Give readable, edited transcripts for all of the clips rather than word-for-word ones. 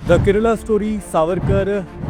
The Kerala story, Savarkar,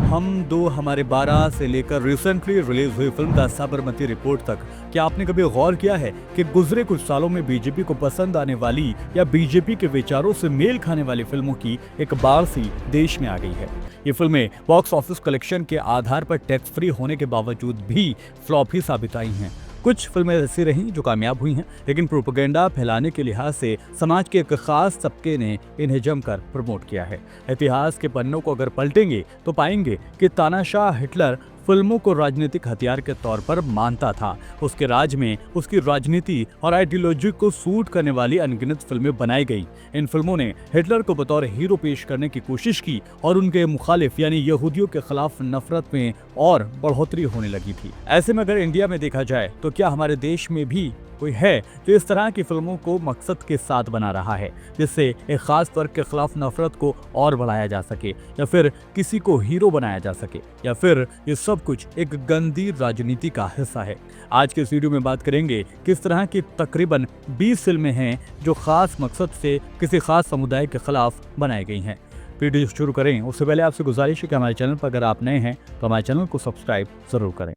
हम दो हमारे 12 से लेकर रिसेंटली रिलीज हुई फिल्म द साबरमती रिपोर्ट तक, क्या आपने कभी गौर किया है कि गुजरे कुछ सालों में बीजेपी को पसंद आने वाली या बीजेपी के विचारों से मेल खाने वाली फिल्मों की एक बाढ़ सी देश में आ गई है। ये फिल्में बॉक्स ऑफिस कलेक्शन के आधार पर टैक्स फ्री होने के बावजूद भी फ्लॉप ही साबित आई हैं। कुछ फिल्में ऐसी रहीं जो कामयाब हुई हैं, लेकिन प्रोपेगेंडा फैलाने के लिहाज से समाज के एक खास तबके ने इन्हें जमकर प्रमोट किया है। इतिहास के पन्नों को अगर पलटेंगे तो पाएंगे कि तानाशाह हिटलर फिल्मों को राजनीतिक हथियार के तौर पर मानता था। उसके राज में उसकी राजनीति और आइडियोलॉजी को सूट करने वाली अनगिनत फिल्में बनाई गई। इन फिल्मों ने हिटलर को बतौर हीरो पेश करने की कोशिश की और उनके मुखालिफ यानी यहूदियों के खिलाफ नफरत में और बढ़ोतरी होने लगी थी। ऐसे में अगर इंडिया में देखा जाए तो क्या हमारे देश में भी कोई है जो इस तरह की फिल्मों को मकसद के साथ बना रहा है, जिससे एक खास वर्ग के खिलाफ नफरत को और बढ़ाया जा सके, या फिर किसी को हीरो बनाया जा सके, या फिर ये सब कुछ एक गंदी राजनीति का हिस्सा है। आज के इस वीडियो में बात करेंगे किस तरह की तकरीबन 20 फिल्में हैं जो खास मकसद से किसी खास समुदाय के खिलाफ बनाई गई हैं। वीडियो शुरू करें उससे पहले आपसे गुजारिश है कि हमारे चैनल पर अगर आप नए हैं तो हमारे चैनल को सब्सक्राइब जरूर करें।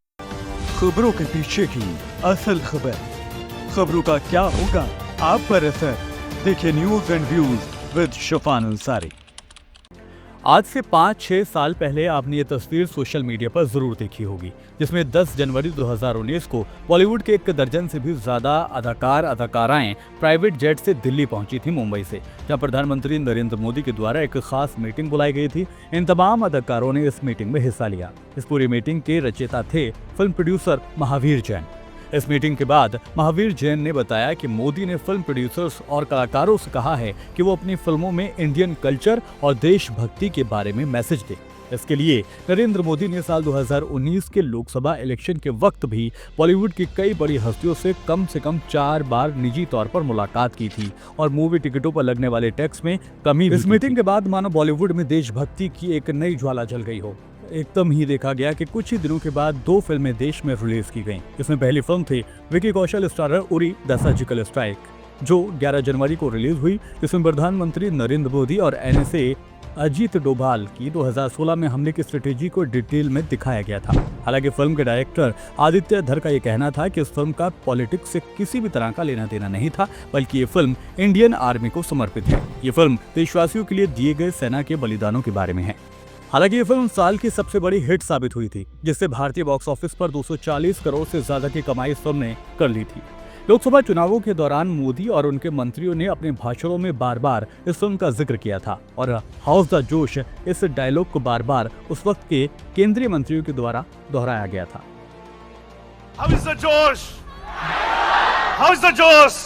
खबरों के पीछे की असल खबर, खबरों का क्या होगा आप पर असर, देखिए news and views with Shafan Ansari. आज से 5-6 साल पहले आपने ये तस्वीर सोशल मीडिया पर जरूर देखी होगी, जिसमें 10 जनवरी 2019 को बॉलीवुड के 1 दर्जन से भी ज्यादा अदाकार अदाकाराएं प्राइवेट जेट से दिल्ली पहुंची थी मुंबई से, जहां प्रधानमंत्री नरेंद्र मोदी के द्वारा एक खास मीटिंग बुलाई गई थी। इन तमाम अदाकारों ने इस मीटिंग में हिस्सा लिया। इस पूरी मीटिंग के रचयिता थे फिल्म प्रोड्यूसर महावीर जैन। इस मीटिंग के बाद महावीर जैन ने बताया कि मोदी ने फिल्म प्रोड्यूसर्स और कलाकारों से कहा है कि वो अपनी फिल्मों में इंडियन कल्चर और देशभक्ति के बारे में मैसेज दें। इसके लिए नरेंद्र मोदी ने साल 2019 के लोकसभा इलेक्शन के वक्त भी बॉलीवुड की कई बड़ी हस्तियों से कम 4 बार निजी तौर पर मुलाकात की थी और मूवी टिकटों पर लगने वाले टैक्स में कमी भी। इस मीटिंग के बाद मानो बॉलीवुड में देशभक्ति की एक नई ज्वाला जल गई हो। एकदम ही देखा गया कि कुछ ही दिनों के बाद 2 फिल्में देश में रिलीज की गईं। इसमें पहली फिल्म थी Vicky Kaushal starrer Uri the surgical strike, जो 11 जनवरी को रिलीज हुई, जिसमें प्रधानमंत्री नरेंद्र मोदी और एनएसए अजीत डोभाल की 2016 में हमले की स्ट्रेटेजी को डिटेल में दिखाया गया था। हालांकि फिल्म के डायरेक्टर आदित्य धर का ये कहना था कि इस फिल्म का पॉलिटिक्स से किसी भी तरह का लेना देना नहीं था, बल्कि ये फिल्म इंडियन आर्मी को समर्पित है। ये फिल्म देशवासियों के लिए दिए गए सेना के बलिदानों के बारे में है। हालांकि ये फिल्म साल की सबसे बड़ी हिट साबित हुई थी, जिससे भारतीय बॉक्स ऑफिस पर 240 करोड़ से ज्यादा की कमाई इस फिल्म ने कर ली थी। लोकसभा चुनावों के दौरान मोदी और उनके मंत्रियों ने अपने भाषणों में बार बार इस फिल्म का जिक्र किया था और हाउस द जोश इस डायलॉग को बार बार उस वक्त के केंद्रीय मंत्रियों के द्वारा दोहराया गया था। How is the जोश? How is the जोश?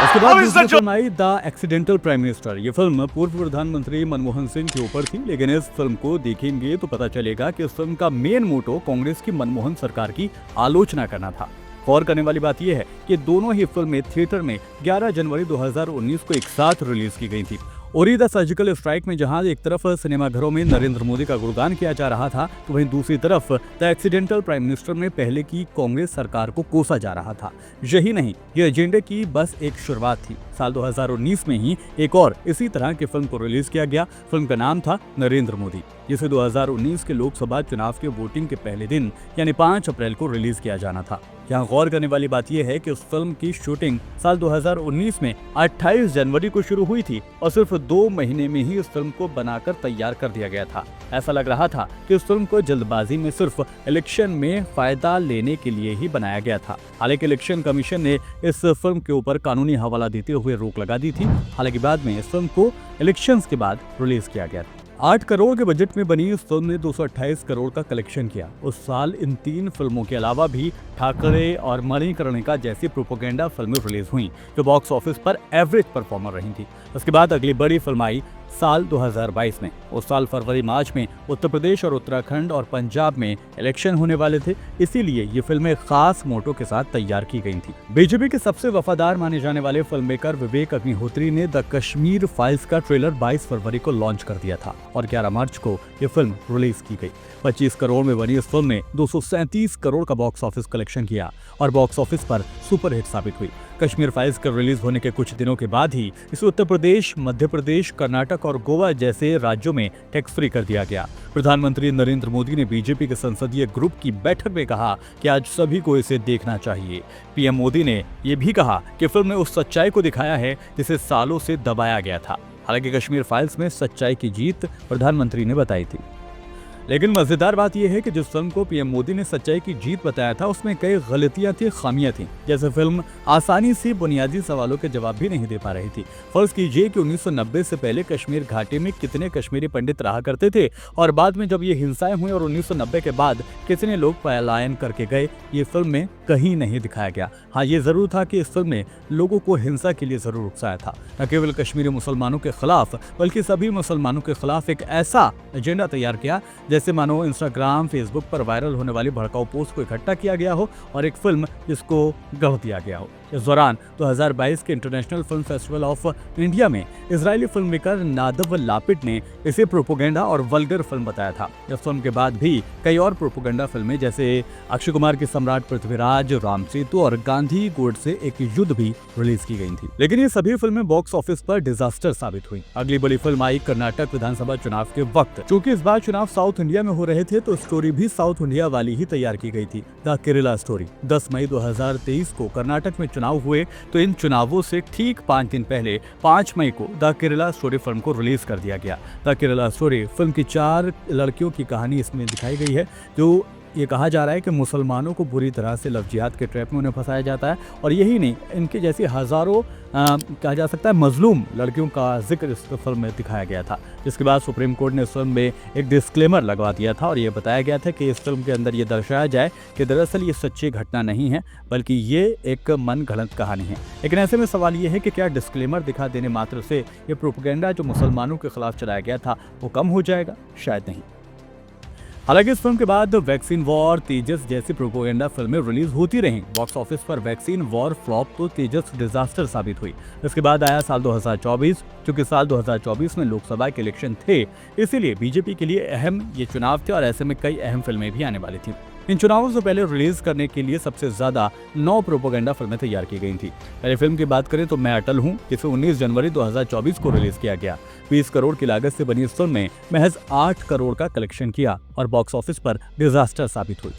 उसके बाद दूसरी film I the accidental prime minister. ये फिल्म पूर्व प्रधानमंत्री मनमोहन सिंह के ऊपर थी, लेकिन इस फिल्म को देखेंगे तो पता चलेगा कि इस फिल्म का मेन मोटो कांग्रेस की मनमोहन सरकार की आलोचना करना था। गौर करने वाली बात यह है कि दोनों ही फिल्में थिएटर में 11 जनवरी 2019 को एक साथ रिलीज की गई थी। उरी द सर्जिकल स्ट्राइक में जहां एक तरफ सिनेमाघरों में नरेंद्र मोदी का गुणगान किया जा रहा था, तो वहीं दूसरी तरफ द एक्सीडेंटल प्राइम मिनिस्टर में पहले की कांग्रेस सरकार को कोसा जा रहा था। यही नहीं, ये एजेंडे की बस एक शुरुआत थी। साल 2019 में ही एक और इसी तरह की फिल्म को रिलीज किया गया। फिल्म का नाम था नरेंद्र मोदी, जिसे 2019 के लोकसभा चुनाव के वोटिंग के पहले दिन यानी 5 अप्रैल को रिलीज किया जाना था। यहाँ गौर करने वाली बात यह है कि उस फिल्म की शूटिंग साल 2019 में 28 जनवरी को शुरू हुई थी और सिर्फ 2 महीने में ही इस फिल्म को बनाकर तैयार कर दिया गया था। ऐसा लग रहा था कि उस फिल्म को जल्दबाजी में सिर्फ इलेक्शन में फायदा लेने के लिए ही बनाया गया था। हालांकि इलेक्शन कमीशन ने इस फिल्म के ऊपर कानूनी हवाला देते हुए रोक लगा दी थी। हालांकि बाद में इस फिल्म को इलेक्शंस के बाद रिलीज किया गया था। 8 करोड़ के बजट में बनी इस फिल्म ने 228 करोड़ का कलेक्शन किया। उस साल इन 3 फिल्मों के अलावा भी ठाकरे और मणिकर्णिका जैसी प्रोपेगेंडा फिल्में रिलीज हुई, जो बॉक्स ऑफिस पर एवरेज परफॉर्मर रही थी। उसके बाद अगली बड़ी फिल्म आई साल 2022 में। उस साल फरवरी मार्च में उत्तर प्रदेश और उत्तराखंड और पंजाब में इलेक्शन होने वाले थे, इसीलिए ये फिल्में खास मोटो के साथ तैयार की गई थी। बीजेपी के सबसे वफादार माने जाने वाले फिल्म मेकर विवेक अग्निहोत्री ने द कश्मीर फाइल्स का ट्रेलर 22 फरवरी को लॉन्च कर दिया था और 11 मार्च को ये फिल्म रिलीज की गई। 25 करोड़ में बनी इस फिल्म ने 237 करोड़ का बॉक्स ऑफिस कलेक्शन किया और बॉक्स ऑफिस पर सुपरहिट साबित हुई। कश्मीर फाइल्स के रिलीज होने के कुछ दिनों के बाद ही इसे उत्तर प्रदेश, मध्य प्रदेश, कर्नाटक और गोवा जैसे राज्यों में टैक्स फ्री कर दिया गया। प्रधानमंत्री नरेंद्र मोदी ने बीजेपी के संसदीय ग्रुप की बैठक में कहा कि आज सभी को इसे देखना चाहिए। पीएम मोदी ने यह भी कहा कि फिल्म ने उस सच्चाई को दिखाया है जिसे सालों से दबाया गया था। हालांकि कश्मीर फाइल्स में सच्चाई की जीत प्रधानमंत्री ने बताई थी, लेकिन मजेदार बात यह है कि जिस फिल्म को पीएम मोदी ने सच्चाई की जीत बताया था उसमें कई गलतियां थी, खामियां थी। जैसे फिल्म आसानी से बुनियादी सवालों के जवाब भी नहीं दे पा रही थी। फर्ज कीजिए कि 1990 से पहले कश्मीर घाटी में कितने कश्मीरी पंडित रहा करते थे और बाद में जब ये हिंसाएं हुई और 1990 के बाद कितने लोग पलायन करके गए, ये फिल्म में कहीं नहीं दिखाया गया। हाँ, ये जरूर था कि इस फिल्म ने लोगों को हिंसा के लिए जरूर उकसाया था, न केवल कश्मीरी मुसलमानों के खिलाफ बल्कि सभी मुसलमानों के खिलाफ एक ऐसा एजेंडा तैयार किया जैसे मानो इंस्टाग्राम, फेसबुक पर वायरल होने वाली भड़काऊ पोस्ट को इकट्ठा किया गया हो और एक फिल्म जिसको गढ़ दिया गया हो। इस दौरान 2022 के international film festival of India में Israeli film maker Nadav Lapid ने इसे प्रोपोगेंडा और वल्गर फिल्म बताया था। इस फिल्म के बाद भी कई और प्रोपोगेंडा फिल्में जैसे अक्षय कुमार की सम्राट पृथ्वीराज, राम सेतु और गांधी गोड से एक युद्ध भी रिलीज की गई थी, लेकिन ये सभी फिल्में बॉक्स ऑफिस पर डिजास्टर साबित हुई। अगली बड़ी फिल्म आई कर्नाटक विधानसभा चुनाव के वक्त। चूंकि इस बार चुनाव साउथ इंडिया में हो रहे थे तो स्टोरी भी साउथ इंडिया वाली ही तैयार की गई थी, द केरला स्टोरी। 10 मई 2023 को कर्नाटक में चुनाव हुए तो इन चुनावों से ठीक 5 दिन पहले 5 मई को द केरला स्टोरी फिल्म को रिलीज कर दिया गया। द केरला स्टोरी फिल्म की 4 लड़कियों की कहानी इसमें दिखाई गई है जो ये कहा जा रहा है कि मुसलमानों को बुरी तरह से लव जिहाद के ट्रैप में उन्हें फंसाया जाता है और यही नहीं, इनके जैसी हजारों कहा जा सकता है मजलूम लड़कियों का जिक्र इस फिल्म में दिखाया गया था। जिसके बाद सुप्रीम कोर्ट ने इस फिल्म में एक डिस्क्लेमर लगवा दिया था और ये बताया गया था कि इस फिल्म के अंदर ये दर्शाया जाए कि दरअसल ये सच्ची घटना नहीं है बल्कि ये एक मन गढ़ंत कहानी है। लेकिन ऐसे में सवाल ये है कि क्या डिस्क्लेमर दिखा देने मात्र से ये प्रोपेगेंडा जो मुसलमानों के खिलाफ चलाया गया था वो कम हो जाएगा? शायद नहीं। हालांकि इस फिल्म के बाद वैक्सीन वॉर, तेजस जैसी प्रोपेगेंडा फिल्में रिलीज होती रहीं। बॉक्स ऑफिस पर वैक्सीन वॉर फ्लॉप तो तेजस डिजास्टर साबित हुई। इसके बाद आया साल 2024। क्योंकि साल 2024 में लोकसभा के इलेक्शन थे, इसीलिए बीजेपी के लिए अहम ये चुनाव थे और ऐसे में कई अहम फिल्में भी आने वाली थी। इन चुनावों से पहले रिलीज करने के लिए सबसे ज्यादा 9 प्रोपेगेंडा फिल्में तैयार की गई थी। पहले फिल्म की बात करें तो मैं अटल हूं, जिसे 19 जनवरी 2024 को रिलीज किया गया। 20 करोड़ की लागत से बनी इस फिल्म में महज 8 करोड़ का कलेक्शन किया और बॉक्स ऑफिस पर डिजास्टर साबित हुई।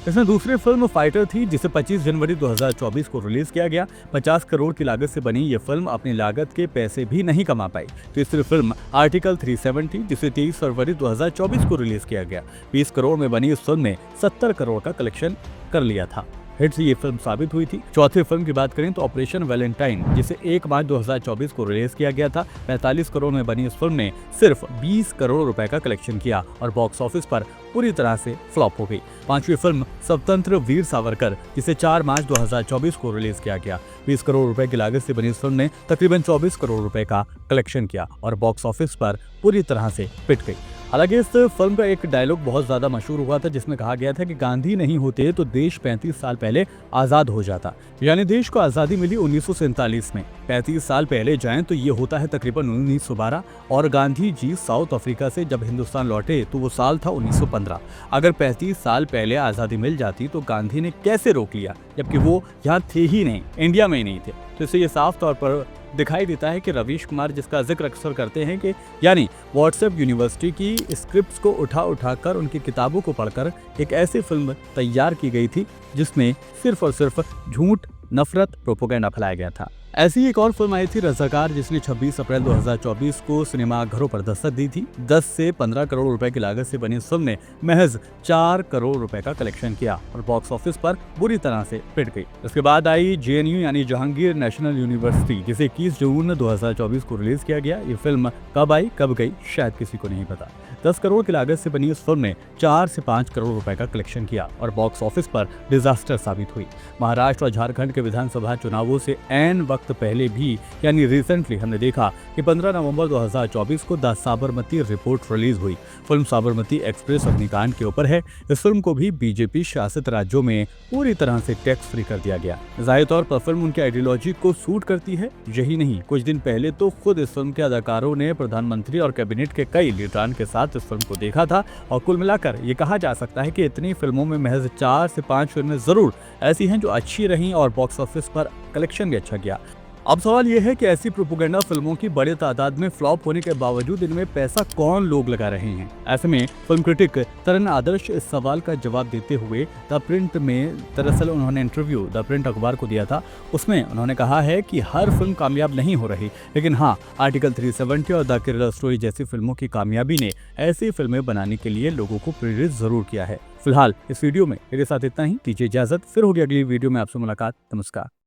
इसमें दूसरी फिल्म फाइटर थी, जिसे 25 जनवरी 2024 को रिलीज किया गया। 50 करोड़ की लागत से बनी ये फिल्म अपनी लागत के पैसे भी नहीं कमा पाई। तीसरी फिल्म आर्टिकल 37 थी, जिसे 23 फरवरी 2024 को रिलीज किया गया। 20 करोड़ में बनी इस फिल्म ने 70 करोड़ का कलेक्शन कर लिया था। हिट ये फिल्म साबित हुई थी। चौथी फिल्म की बात करें तो ऑपरेशन वैलेंटाइन, जिसे 1 मार्च 2024 को रिलीज किया गया था। 45 करोड़ में बनी इस फिल्म ने सिर्फ 20 करोड़ रुपए का कलेक्शन किया और बॉक्स ऑफिस पर पूरी तरह से फ्लॉप हो गई। पांचवी फिल्म स्वतंत्र वीर सावरकर, जिसे 4 मार्च 2024 को रिलीज किया गया। 20 करोड़ रुपए की लागत से बनी इस फिल्म ने तकरीबन 24 करोड़ रुपए का कलेक्शन किया और बॉक्स ऑफिस पर पूरी तरह से पिट गई। हालांकि इस फिल्म का एक डायलॉग बहुत ज्यादा मशहूर हुआ था, जिसमें कहा गया था कि गांधी नहीं होते तो देश 35 साल पहले आजाद हो जाता। यानी देश को आजादी मिली 1947 में। 35 साल पहले जाएं तो ये होता है तकरीबन 1912 और गांधी जी साउथ अफ्रीका से जब हिंदुस्तान लौटे तो वो साल था 1915। अगर 35 साल पहले आजादी मिल जाती तो गांधी ने कैसे रोक लिया, जबकि वो यहाँ थे ही नहीं, इंडिया में ही नहीं थे। तो इससे ये साफ तौर पर दिखाई देता है कि रवीश कुमार, जिसका जिक्र अक्सर करते हैं कि यानी व्हाट्सएप यूनिवर्सिटी की स्क्रिप्ट्स को उठा कर उनकी किताबों को पढ़कर एक ऐसी फिल्म तैयार की गई थी जिसमें सिर्फ और सिर्फ झूठ, नफरत, प्रोपेगेंडा फैलाया गया था। ऐसी एक और फिल्म आई थी रज़ाकार, जिसने 26 अप्रैल 2024 को सिनेमा घरों पर दस्तक दी थी। 10 से 15 करोड़ रुपए की लागत से बनी इस फिल्म ने महज 4 करोड़ रुपए का कलेक्शन किया और बॉक्स ऑफिस पर बुरी तरह से पिट गई। इसके बाद आई JNU यानी जहांगीर नेशनल यूनिवर्सिटी, जिसे 21 जून 2024 को रिलीज किया गया। ये फिल्म कब आई कब गई शायद किसी को नहीं पता। 10 करोड़ की लागत से बनी इस फिल्म ने 4 से 5 करोड़ रुपए का कलेक्शन किया और बॉक्स ऑफिस पर डिजास्टर साबित हुई। महाराष्ट्र और झारखंड के विधानसभा चुनावों से ऐन वक्त पहले भी यानी रिसेंटली हमने देखा कि 15 नवंबर 2024 को द साबरमती रिपोर्ट रिलीज हुई। फिल्म साबरमती एक्सप्रेस अग्निकांड के ऊपर है। इस फिल्म को भी बीजेपी शासित राज्यों में पूरी तरह से टैक्स फ्री कर दिया गया। जाहिर तौर पर फिल्म उनकी आइडियोलॉजी को सूट करती है। यही नहीं, कुछ दिन पहले तो खुद इस फिल्म के अदाकारों ने प्रधानमंत्री और कैबिनेट के कई लीडरान के साथ साथ इस फिल्म को देखा था और कुल मिलाकर ये कहा जा सकता है कि इतनी फिल्मों में महज 4 से 5 फिल्में जरूर ऐसी हैं जो अच्छी रहीं और बॉक्स ऑफिस पर कलेक्शन भी अच्छा किया। अब सवाल यह है कि ऐसी प्रोपेगेंडा फिल्मों की बड़ी तादाद में फ्लॉप होने के बावजूद इनमें पैसा कौन लोग लगा रहे हैं। ऐसे में फिल्म क्रिटिक तरन आदर्श इस सवाल का जवाब देते हुए द प्रिंट में दरअसल उन्होंने इंटरव्यू द प्रिंट अखबार को दिया था। उसमें उन्होंने कहा है कि हर फिल्म कामयाब नहीं हो रही, लेकिन हाँ, आर्टिकल 370 और द केरला स्टोरी जैसी फिल्मों की कामयाबी ने ऐसी फिल्में बनाने के लिए लोगों को प्रेरित जरूर किया है। फिलहाल इस वीडियो में मेरे साथ इतना ही, दीजिए इजाजत, फिर होगी अगली वीडियो में आपसे मुलाकात। नमस्कार।